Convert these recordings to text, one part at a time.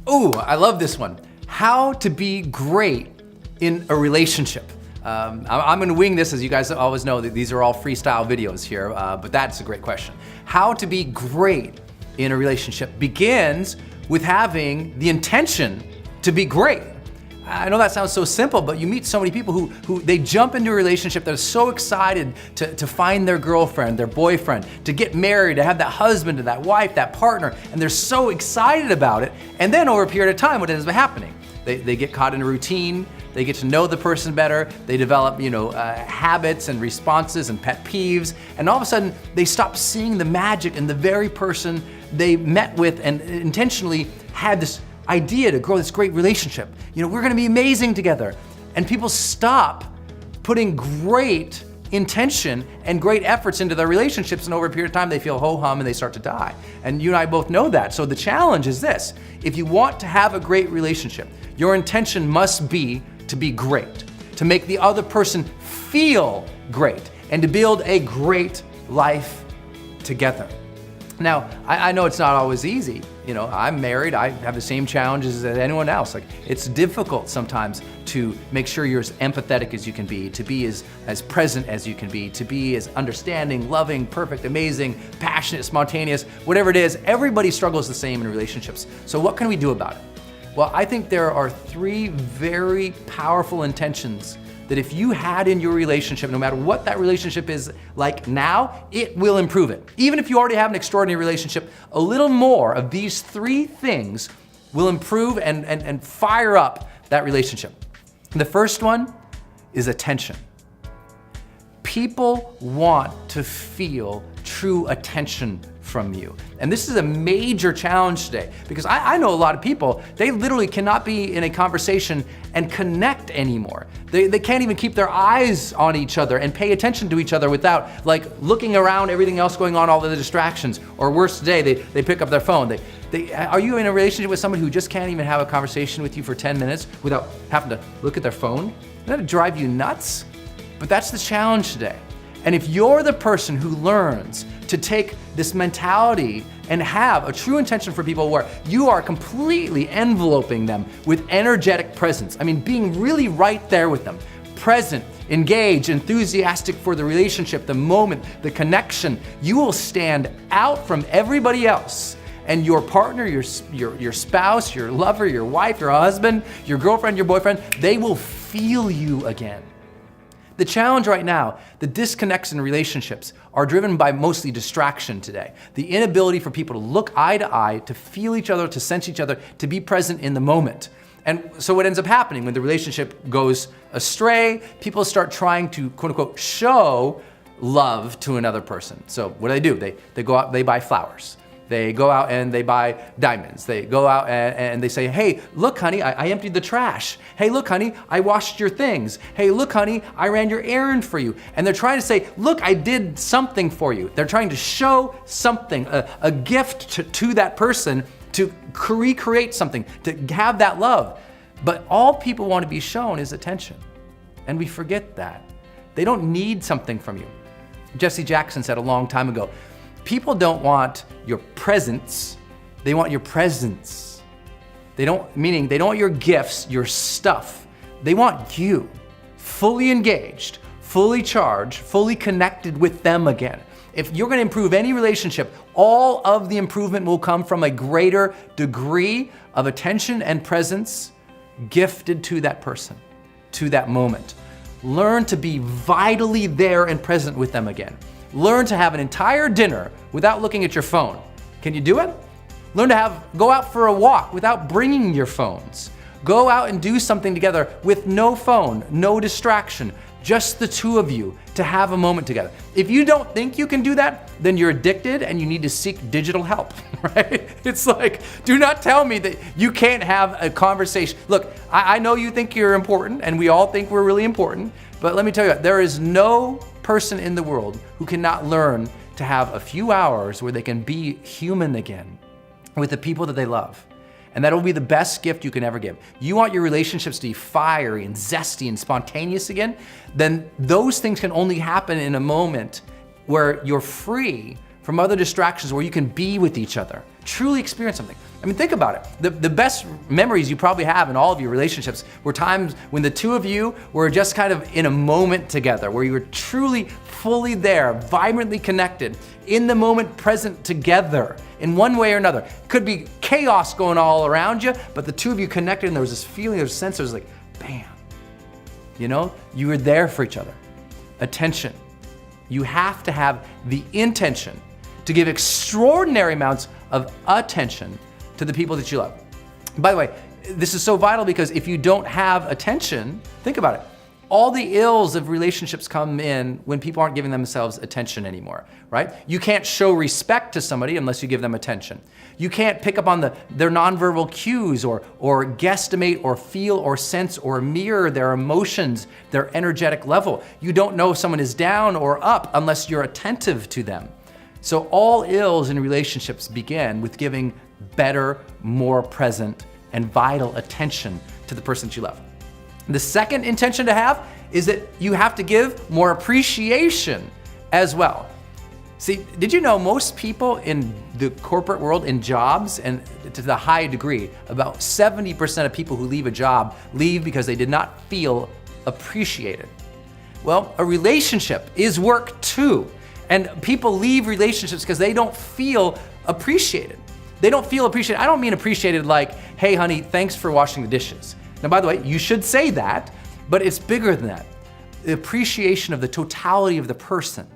Ooh, I love this one. How to be great in a relationship. I'm gonna wing this, as you guys always know that these are all freestyle videos here, but that's a great question. How to be great in a relationship begins with having the intention to be great. I know that sounds so simple, but you meet so many people who they jump into a relationship that is so excited to find their girlfriend, their boyfriend, to get married, to have that husband, to that wife, that partner, and they're so excited about it. And then over a period of time, what ends up happening? They get caught in a routine, they get to know the person better, they develop habits and responses and pet peeves, and all of a sudden they stop seeing the magic in the very person they met with and intentionally had this idea to grow this great relationship. We're gonna be amazing together. And people stop putting great intention and great efforts into their relationships, and over a period of time they feel ho-hum and they start to die. And you and I both know that. So the challenge is this: if you want to have a great relationship, your intention must be to be great, to make the other person feel great, and to build a great life together. Now, I know it's not always easy. I'm married, I have the same challenges as anyone else. It's difficult sometimes to make sure you're as empathetic as you can be, to be as present as you can be, to be as understanding, loving, perfect, amazing, passionate, spontaneous, whatever it is. Everybody struggles the same in relationships. So what can we do about it? Well, I think there are 3 very powerful intentions that if you had in your relationship, no matter what that relationship is like now, it will improve it. Even if you already have an extraordinary relationship, a little more of these 3 things will improve and fire up that relationship. The first one is attention. People want to feel true attention from you. And this is a major challenge today, because I know a lot of people, they literally cannot be in a conversation and connect anymore. They can't even keep their eyes on each other and pay attention to each other without looking around everything else going on, all the distractions. Or worse today, they pick up their phone. Are you in a relationship with somebody who just can't even have a conversation with you for 10 minutes without having to look at their phone? Doesn't that drive you nuts? But that's the challenge today. And if you're the person who learns to take this mentality and have a true intention for people where you are completely enveloping them with energetic presence, being really right there with them, present, engaged, enthusiastic for the relationship, the moment, the connection, you will stand out from everybody else. And your partner, your spouse, your lover, your wife, your husband, your girlfriend, your boyfriend, they will feel you again. The challenge right now, the disconnects in relationships are driven by mostly distraction today. The inability for people to look eye to eye, to feel each other, to sense each other, to be present in the moment. And so what ends up happening when the relationship goes astray, people start trying to, quote unquote, show love to another person. So what do? They go out, they buy flowers. They go out and they buy diamonds. They go out and they say, hey, look, honey, I emptied the trash. Hey, look, honey, I washed your things. Hey, look, honey, I ran your errand for you. And they're trying to say, look, I did something for you. They're trying to show something, a gift to that person, to recreate something, to have that love. But all people want to be shown is attention. And we forget that. They don't need something from you. Jesse Jackson said a long time ago, people don't want your presence, they want your presence. They don't want your gifts, your stuff. They want you, fully engaged, fully charged, fully connected with them again. If you're gonna improve any relationship, all of the improvement will come from a greater degree of attention and presence gifted to that person, to that moment. Learn to be vitally there and present with them again. Learn to have an entire dinner without looking at your phone. Can you do it? Learn to go out for a walk without bringing your phones. Go out and do something together with no phone, no distraction, just the 2 of you to have a moment together. If you don't think you can do that, then you're addicted and you need to seek digital help, right? It's like, do not tell me that you can't have a conversation. Look, I know you think you're important, and we all think we're really important, but let me tell you, there is no person in the world who cannot learn to have a few hours where they can be human again with the people that they love. And that'll be the best gift you can ever give. You want your relationships to be fiery and zesty and spontaneous again? Then those things can only happen in a moment where you're free from other distractions, where you can be with each other, truly experience something. I mean, think about it. The best memories you probably have in all of your relationships were times when the two of you were just kind of in a moment together, where you were truly, fully there, vibrantly connected, in the moment, present together, in one way or another. It could be chaos going all around you, but the two of you connected, and there was this feeling, there was a sense, there was like, bam. You know, you were there for each other. Attention. You have to have the intention to give extraordinary amounts of attention to the people that you love. By the way, this is so vital because if you don't have attention, think about it. All the ills of relationships come in when people aren't giving themselves attention anymore, right? You can't show respect to somebody unless you give them attention. You can't pick up on their nonverbal cues or guesstimate or feel or sense or mirror their emotions, their energetic level. You don't know if someone is down or up unless you're attentive to them. So all ills in relationships begin with giving better, more present, and vital attention to the person that you love. The second intention to have is that you have to give more appreciation as well. See, did you know most people in the corporate world, in jobs, and to the high degree, about 70% of people who leave a job leave because they did not feel appreciated? Well, a relationship is work too. And people leave relationships because they don't feel appreciated. They don't feel appreciated. I don't mean appreciated like, hey honey, thanks for washing the dishes. Now, by the way, you should say that, but it's bigger than that. The appreciation of the totality of the person.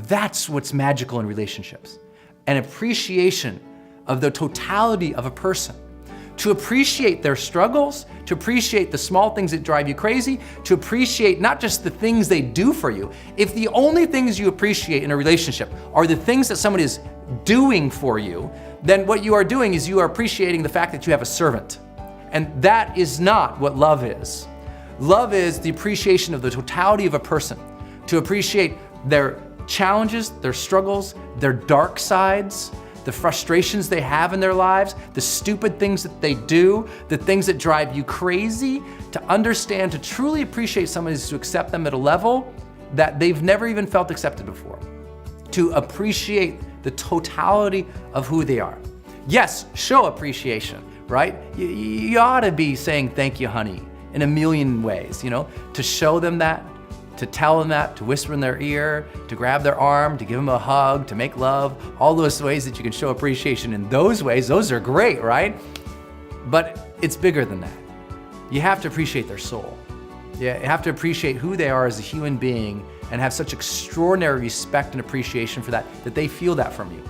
That's what's magical in relationships. An appreciation of the totality of a person. To appreciate their struggles, to appreciate the small things that drive you crazy, to appreciate not just the things they do for you. If the only things you appreciate in a relationship are the things that somebody is doing for you, then what you are doing is you are appreciating the fact that you have a servant. And that is not what love is. Love is the appreciation of the totality of a person, to appreciate their challenges, their struggles, their dark sides, the frustrations they have in their lives, the stupid things that they do, the things that drive you crazy. To understand, to truly appreciate someone is to accept them at a level that they've never even felt accepted before. To appreciate the totality of who they are. Yes, show appreciation, right? You ought to be saying thank you, honey, in a million ways, to show them that, to tell them that, to whisper in their ear, to grab their arm, to give them a hug, to make love, all those ways that you can show appreciation in those ways, those are great, right? But it's bigger than that. You have to appreciate their soul. You have to appreciate who they are as a human being and have such extraordinary respect and appreciation for that they feel that from you.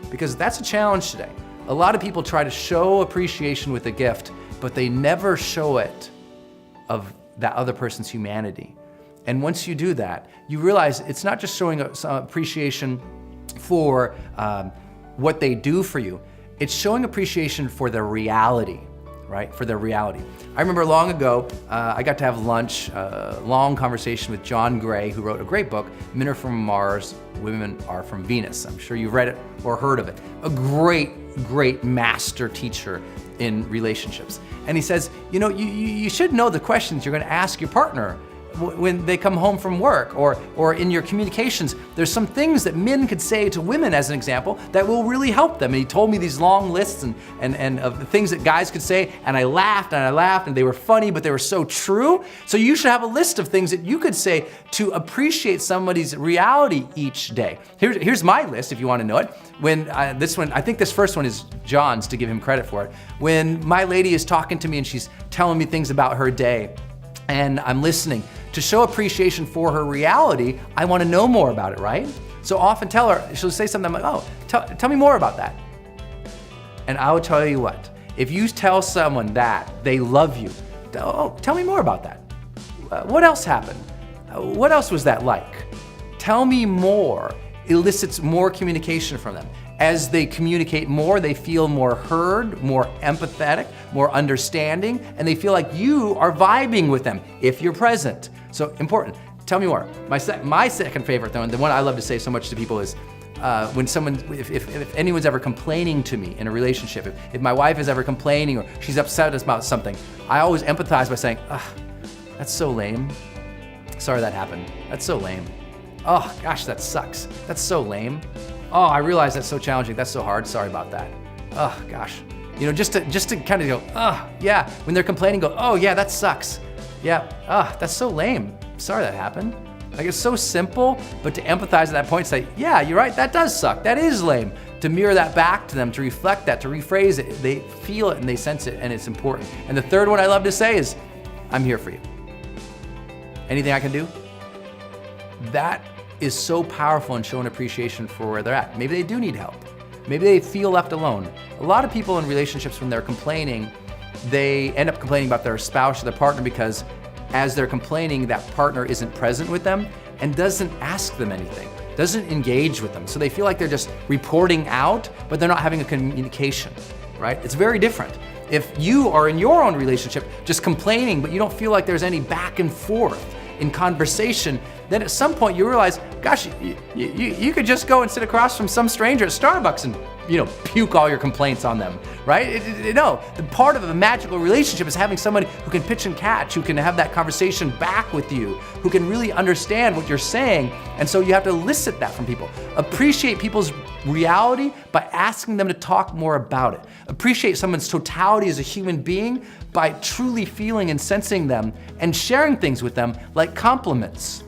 Because that's a challenge today. A lot of people try to show appreciation with a gift, but they never show it of that other person's humanity. And once you do that, you realize it's not just showing some appreciation for what they do for you, it's showing appreciation for their reality, right? For their reality. I remember long ago, I got to have lunch, a long conversation with John Gray, who wrote a great book, Men Are From Mars, Women Are From Venus. I'm sure you've read it or heard of it. A great master teacher in relationships. And he says, you should know the questions you're going to ask your partner when they come home from work or in your communications. There's some things that men could say to women, as an example, that will really help them. And he told me these long lists and of things that guys could say, and I laughed and they were funny, but they were so true. So you should have a list of things that you could say to appreciate somebody's reality each day. Here's my list if you want to know it. When I think this first one is John's, to give him credit for it. When my lady is talking to me and she's telling me things about her day, and I'm listening, to show appreciation for her reality, I want to know more about it, right? So often tell her, she'll say something, I'm like, oh, tell me more about that. And I will tell you what, if you tell someone that they love you, oh, tell me more about that. What else happened? What else was that like? Tell me more, elicits more communication from them. As they communicate more, they feel more heard, more empathetic, more understanding, and they feel like you are vibing with them if you're present. So important. Tell me more. My second favorite, though, and the one I love to say so much to people is when someone, if anyone's ever complaining to me in a relationship, if my wife is ever complaining or she's upset about something, I always empathize by saying, that's so lame. Sorry that happened. That's so lame. Oh gosh, that sucks. That's so lame. Oh, I realize that's so challenging. That's so hard. Sorry about that. oh gosh. Just to kind of go, oh yeah. When they're complaining, go, oh yeah, that sucks. Yeah, that's so lame. Sorry that happened. Like, it's so simple, but to empathize at that point, say, yeah, you're right, that does suck. That is lame. To mirror that back to them, to reflect that, to rephrase it. They feel it and they sense it, and it's important. And the third one I love to say is, I'm here for you. Anything I can do? That is so powerful in showing appreciation for where they're at. Maybe they do need help. Maybe they feel left alone. A lot of people in relationships, when they're complaining, they end up complaining about their spouse or their partner because as they're complaining, that partner isn't present with them and doesn't ask them anything, doesn't engage with them. So they feel like they're just reporting out, but they're not having a communication, right? It's very different. If you are in your own relationship just complaining, but you don't feel like there's any back and forth in conversation, then at some point you realize, gosh, you could just go and sit across from some stranger at Starbucks and puke all your complaints on them, right? The part of a magical relationship is having somebody who can pitch and catch, who can have that conversation back with you, who can really understand what you're saying. And so you have to elicit that from people. Appreciate people's reality by asking them to talk more about it. Appreciate someone's totality as a human being by truly feeling and sensing them and sharing things with them like compliments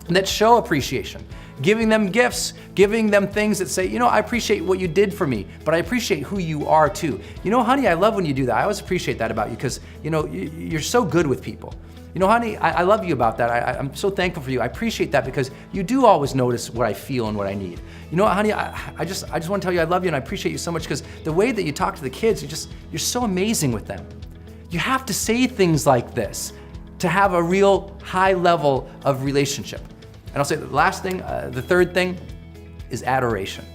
that show appreciation. Giving them gifts, giving them things that say, I appreciate what you did for me, but I appreciate who you are too. Honey, I love when you do that. I always appreciate that about you because, you're so good with people. Honey, I love you about that. I'm so thankful for you. I appreciate that because you do always notice what I feel and what I need. Honey, I just want to tell you I love you and I appreciate you so much because the way that you talk to the kids, you're so amazing with them. You have to say things like this to have a real high level of relationship. And I'll say the last thing, the third thing is adoration.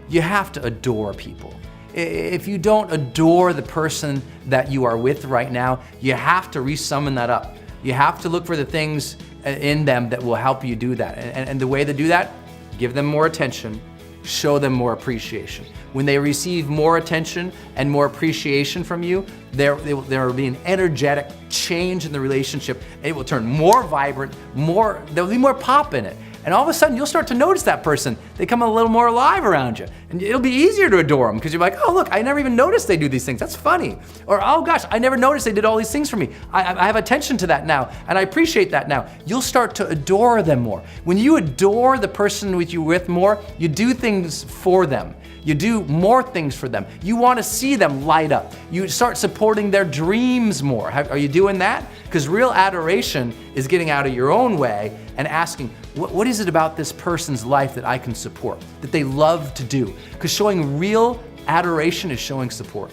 You have to adore people. If you don't adore the person that you are with right now, you have to re-summon that up. You have to look for the things in them that will help you do that. And the way to do that, give them more attention, show them more appreciation. When they receive more attention and more appreciation from you, there will be an energetic change in the relationship. It will turn more vibrant, there'll be more pop in it. And all of a sudden, you'll start to notice that person. They come a little more alive around you. And it'll be easier to adore them because you're like, oh, look, I never even noticed they do these things. That's funny. Or, oh gosh, I never noticed they did all these things for me. I have attention to that now, and I appreciate that now. You'll start to adore them more. When you adore the person you're with more, you do things for them. You do more things for them. You want to see them light up. You start supporting their dreams more. Are you doing that? Because real adoration is getting out of your own way and asking, what is it about this person's life that I can support, that they love to do? Because showing real adoration is showing support.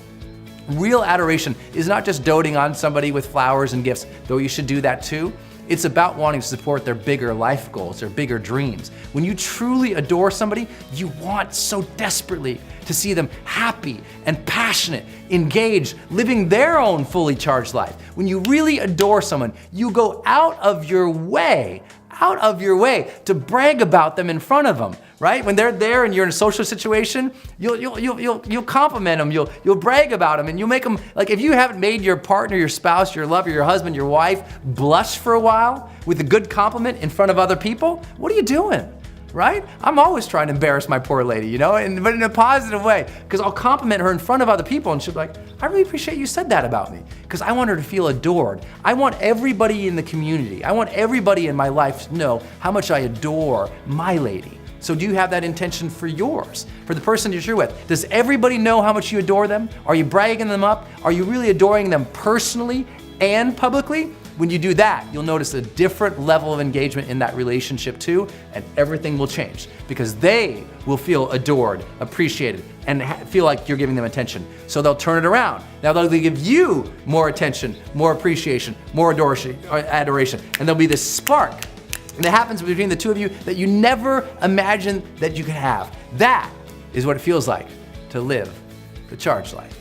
Real adoration is not just doting on somebody with flowers and gifts, though you should do that too. It's about wanting to support their bigger life goals, their bigger dreams. When you truly adore somebody, you want so desperately to see them happy and passionate, engaged, living their own fully charged life. When you really adore someone, you go out of your way to brag about them in front of them, right? When they're there and you're in a social situation, you'll compliment them, you'll brag about them, and you'll make them, like if you haven't made your partner, your spouse, your lover, your husband, your wife blush for a while with a good compliment in front of other people, what are you doing? Right? I'm always trying to embarrass my poor lady, but in a positive way, because I'll compliment her in front of other people and she'll be like, I really appreciate you said that about me, because I want her to feel adored. I want everybody in the community, I want everybody in my life to know how much I adore my lady. So do you have that intention for yours, for the person that you're with? Does everybody know how much you adore them? Are you bragging them up? Are you really adoring them personally and publicly? When you do that, you'll notice a different level of engagement in that relationship too, and everything will change because they will feel adored, appreciated, and feel like you're giving them attention. So they'll turn it around. Now they'll give you more attention, more appreciation, more adoration, and there'll be this spark that happens between the two of you that you never imagined that you could have. That is what it feels like to live the charged life.